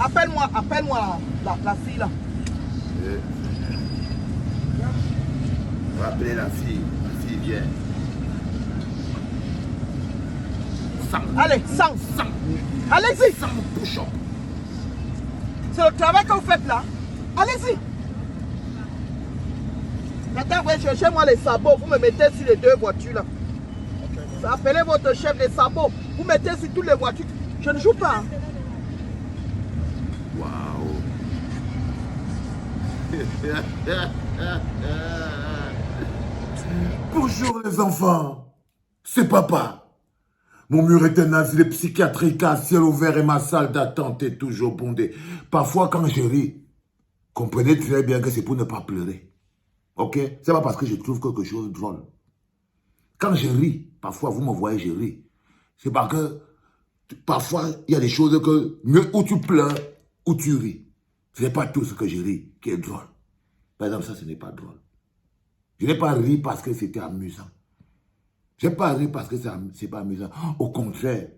Appelle-moi la fille là. On va appeler la fille. La fille vient. Allez, 100. Allez-y. 100 push-up. C'est le travail que vous faites là. Allez-y. Maintenant, vous allez chercher moi les sabots. Vous me mettez sur les deux voitures là. Appelez votre chef des sabots. Vous mettez sur toutes les voitures. Je ne joue pas. Hein. Waouh. Bonjour les enfants, c'est papa. Mon mur est psychiatrique à ciel ouvert et ma salle d'attente est toujours bondée. Parfois quand je ris, comprenez très bien que c'est pour ne pas pleurer. Ok? C'est pas parce que je trouve quelque chose de drôle. Quand je ris, parfois vous me voyez, je ris. C'est parce que parfois il y a des choses que mieux où tu pleures ou tu ris. Ce n'est pas tout ce que je ris qui est drôle. Par exemple, ça ce n'est pas drôle. Je n'ai pas ri parce que c'était amusant. Je n'ai pas ri parce que c'est pas amusant. Au contraire,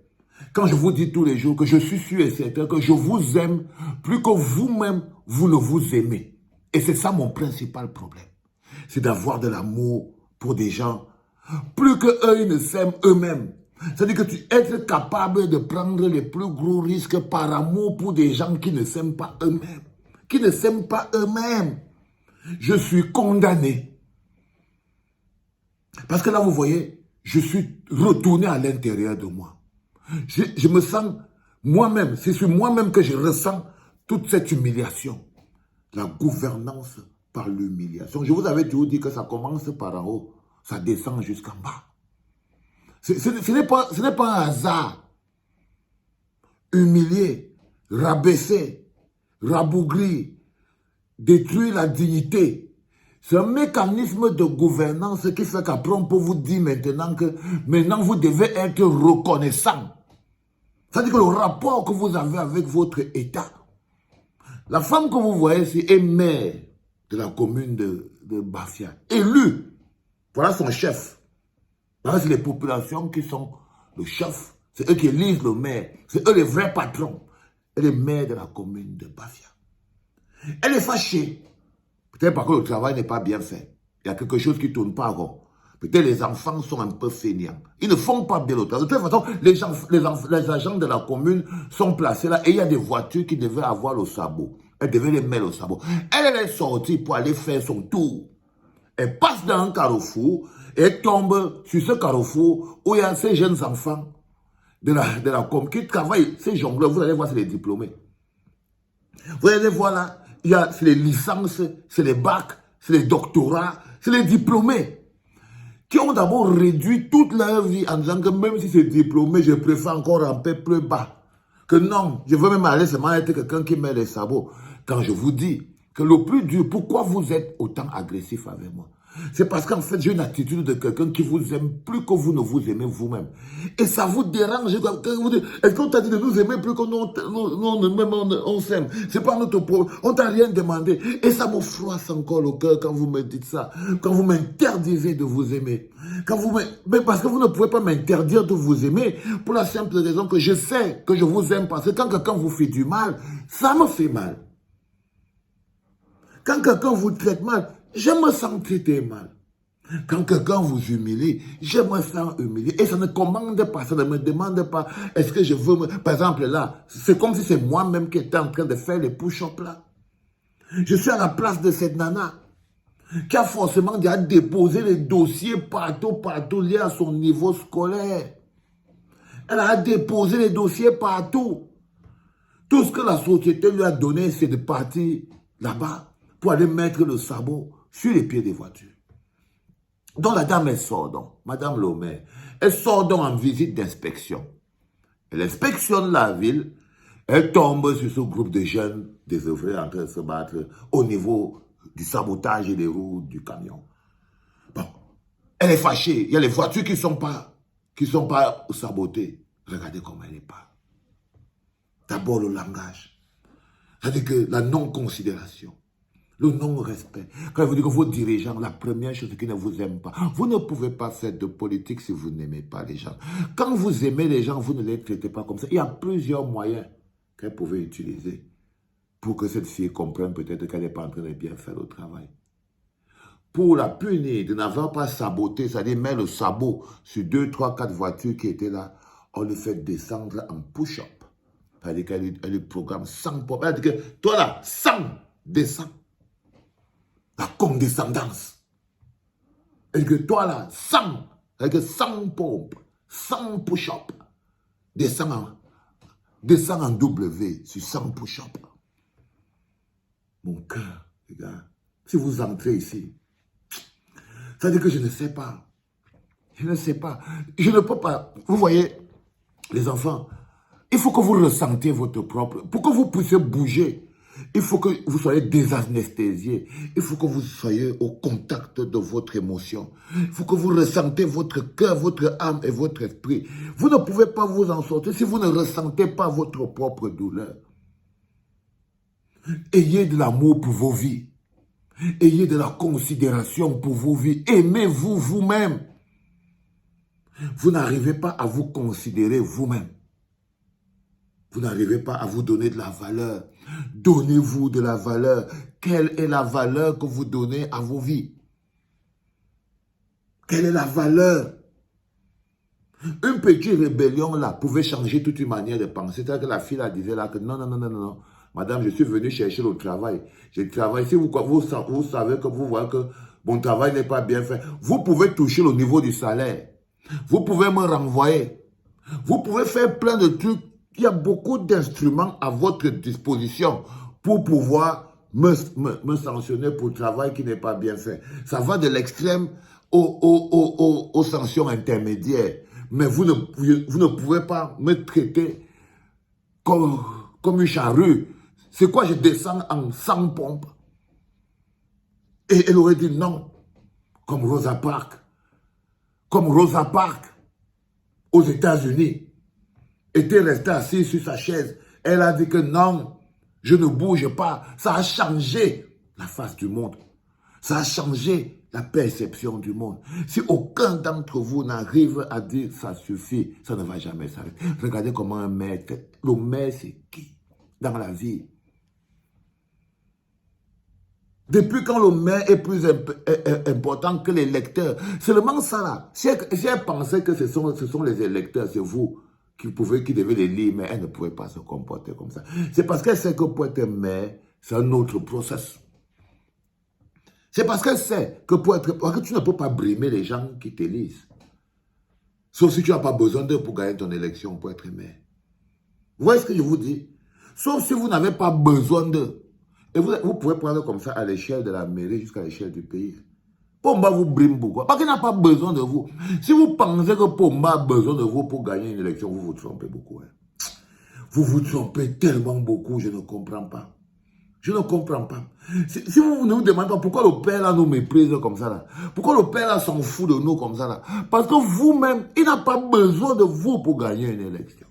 quand je vous dis tous les jours que je suis sûr et certain que je vous aime plus que vous-même, vous ne vous aimez. Et c'est ça mon principal problème. C'est d'avoir de l'amour pour des gens plus qu'eux, ils ne s'aiment eux-mêmes. C'est-à-dire que tu es capable de prendre les plus gros risques par amour pour des gens qui ne s'aiment pas eux-mêmes. Qui ne s'aiment pas eux-mêmes. Je suis condamné. Parce que là, vous voyez, je suis retourné à l'intérieur de moi. Je me sens moi-même, c'est sur moi-même que je ressens toute cette humiliation. La gouvernance par l'humiliation. Je vous avais toujours dit que ça commence par en haut, ça descend jusqu'en bas. Ce n'est pas un hasard. Humilier, rabaisser, rabougrir, détruire la dignité. C'est un mécanisme de gouvernance qui fait qu'après on peut vous dire maintenant que maintenant vous devez être reconnaissant. C'est-à-dire que le rapport que vous avez avec votre État, la femme que vous voyez ici est maire de la commune de Bafia, élue. Voilà son chef. Voilà, c'est les populations qui sont le chef. C'est eux qui élisent le maire. C'est eux les vrais patrons. Elle est maire de la commune de Bafia. Elle est fâchée. Peut-être parce que le travail n'est pas bien fait. Il y a quelque chose qui ne tourne pas rond. Peut-être les enfants sont un peu feignants. Ils ne font pas bien le travail. De toute façon, les agents de la commune sont placés là et il y a des voitures qui devaient avoir le sabot. Elle devait les mettre au sabot. Elle est sortie pour aller faire son tour. Elle passe dans un carrefour et elle tombe sur ce carrefour où il y a ces jeunes enfants de la commune qui travaillent, ces jongleurs. Vous allez voir, c'est les diplômés. Vous allez voir là. Il y a les licences, c'est les bacs, c'est les doctorats, c'est les diplômés qui ont d'abord réduit toute leur vie en disant que même si c'est diplômé, je préfère encore ramper plus bas. Que non, je veux même aller seulement être quelqu'un qui met les sabots. Quand je vous dis que le plus dur, pourquoi vous êtes autant agressif avec moi? C'est parce qu'en fait, j'ai une attitude de quelqu'un qui vous aime plus que vous ne vous aimez vous-même. Et ça vous dérange. Est-ce qu'on t'a dit de nous aimer plus que on s'aime? C'est pas notre problème. On t'a rien demandé. Et ça me froisse encore le cœur quand vous me dites ça. Quand vous m'interdisez de vous aimer. Mais parce que vous ne pouvez pas m'interdire de vous aimer pour la simple raison que je sais que je vous aime. Parce que quand quelqu'un vous fait du mal, ça me fait mal. Quand quelqu'un vous traite mal, je me sens traité mal. Quand quelqu'un vous humilie, je me sens humilié. Et ça ne commande pas, ça ne me demande pas, est-ce que je veux... Par exemple, là, c'est comme si c'est moi-même qui étais en train de faire les push-ups là. Je suis à la place de cette nana qui a forcément déjà déposé les dossiers partout liés à son niveau scolaire. Elle a déposé les dossiers partout. Tout ce que la société lui a donné, c'est de partir là-bas pour aller mettre le sabot sur les pieds des voitures. Donc la dame, elle sort donc, Madame le maire, elle sort donc en visite d'inspection. Elle inspectionne la ville, elle tombe sur ce groupe de jeunes, des ouvriers en train de se battre au niveau du sabotage et des roues du camion. Bon, elle est fâchée, il y a les voitures qui ne sont pas sabotées. Regardez comment elle est pas. D'abord le langage, c'est-à-dire que la non-considération. Le non-respect. Quand vous dites que vos dirigeants, la première chose qui ne vous aiment pas, vous ne pouvez pas faire de politique si vous n'aimez pas les gens. Quand vous aimez les gens, vous ne les traitez pas comme ça. Il y a plusieurs moyens qu'elle pouvait utiliser pour que cette fille comprenne peut-être qu'elle n'est pas en train de bien faire le travail. Pour la punir de n'avoir pas saboté, c'est-à-dire mettre le sabot sur 2, 3, 4 voitures qui étaient là, on le fait descendre en push-up. C'est-à-dire qu'elle lui programme 100 pompes. Elle dit que toi là, 100, descends. La condescendance. Elle dit que toi là, 100, avec 100 pompes, 100 push-up, descends en W sur 100 push-up. Mon cœur, les gars, si vous entrez ici, ça veut dire que je ne sais pas. Je ne sais pas. Je ne peux pas. Vous voyez, les enfants, il faut que vous ressentiez votre propre... Pour que vous puissiez bouger, il faut que vous soyez désanesthésiés. Il faut que vous soyez au contact de votre émotion. Il faut que vous ressentez votre cœur, votre âme et votre esprit. Vous ne pouvez pas vous en sortir si vous ne ressentez pas votre propre douleur. Ayez de l'amour pour vos vies. Ayez de la considération pour vos vies. Aimez-vous vous-même. Vous n'arrivez pas à vous considérer vous-même. Vous n'arrivez pas à vous donner de la valeur. Donnez-vous de la valeur. Quelle est la valeur que vous donnez à vos vies? Quelle est la valeur? Une petite rébellion là pouvait changer toute une manière de penser. C'est-à-dire que la fille là disait là que non. Madame, je suis venu chercher le travail. Je travaille. Si vous savez que vous voyez que mon travail n'est pas bien fait, vous pouvez toucher le niveau du salaire. Vous pouvez me renvoyer. Vous pouvez faire plein de trucs. Il y a beaucoup d'instruments à votre disposition pour pouvoir me sanctionner pour le travail qui n'est pas bien fait. Ça va de l'extrême aux sanctions intermédiaires. Mais vous ne pouvez pas me traiter comme une charrue. C'est quoi, je descends en 100 pompes? Et elle aurait dit non. Comme Rosa Parks. Comme Rosa Parks aux États-Unis. Était restée assise sur sa chaise. Elle a dit que non, je ne bouge pas. Ça a changé la face du monde. Ça a changé la perception du monde. Si aucun d'entre vous n'arrive à dire ça suffit, ça ne va jamais s'arrêter. Regardez comment un maître, le maître c'est qui dans la vie? Depuis quand le maire est plus important que les lecteurs? Seulement ça là. Si elle pensait que ce sont les électeurs, c'est vous qui devez les lire, mais elle ne pouvait pas se comporter comme ça. C'est parce qu'elle sait que pour être maire, c'est un autre process. C'est parce qu'elle sait que parce que tu ne peux pas brimer les gens qui t'élisent. Sauf si tu n'as pas besoin d'eux pour gagner ton élection, pour être maire. Vous voyez ce que je vous dis? Sauf si vous n'avez pas besoin d'eux. Et vous pouvez prendre comme ça à l'échelle de la mairie jusqu'à l'échelle du pays. Pomba vous brime pourquoi? Parce qu'il n'a pas besoin de vous. Si vous pensez que Pomba a besoin de vous pour gagner une élection, vous vous trompez beaucoup. Hein. Vous vous trompez tellement beaucoup, je ne comprends pas. Je ne comprends pas. Si vous nous demandez pourquoi le père là nous méprise comme ça là, pourquoi le père là s'en fout de nous comme ça là, parce que vous-même, il n'a pas besoin de vous pour gagner une élection.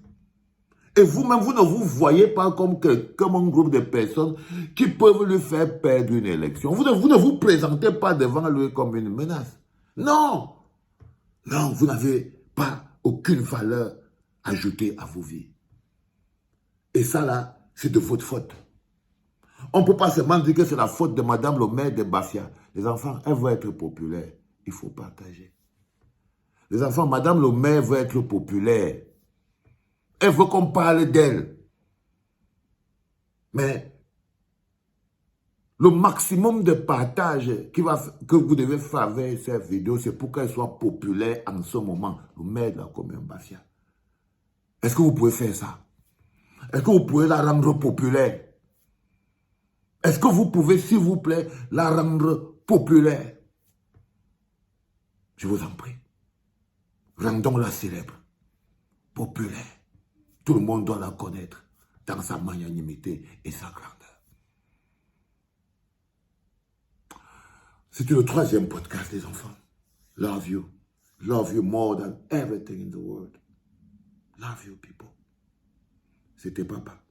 Et vous-même, vous ne vous voyez pas comme un groupe de personnes qui peuvent lui faire perdre une élection. Vous ne vous présentez pas devant lui comme une menace. Non. Non, vous n'avez pas aucune valeur ajoutée à vos vies. Et ça là, c'est de votre faute. On ne peut pas seulement dire que c'est la faute de Madame le maire de Bafia. Les enfants, elle veut être populaire. Il faut partager. Les enfants, Madame le maire veut être populaire. Elle veut qu'on parle d'elle. Mais le maximum de partage que vous devez faire avec cette vidéo, c'est pour qu'elle soit populaire en ce moment. Le maire de la commune Bafia. Est-ce que vous pouvez faire ça? Est-ce que vous pouvez la rendre populaire? Est-ce que vous pouvez, s'il vous plaît, la rendre populaire? Je vous en prie. Rendons-la célèbre. Populaire. Tout le monde doit la connaître dans sa magnanimité et sa grandeur. C'est le 3e podcast, les enfants. Love you. Love you more than everything in the world. Love you, people. C'était Papa.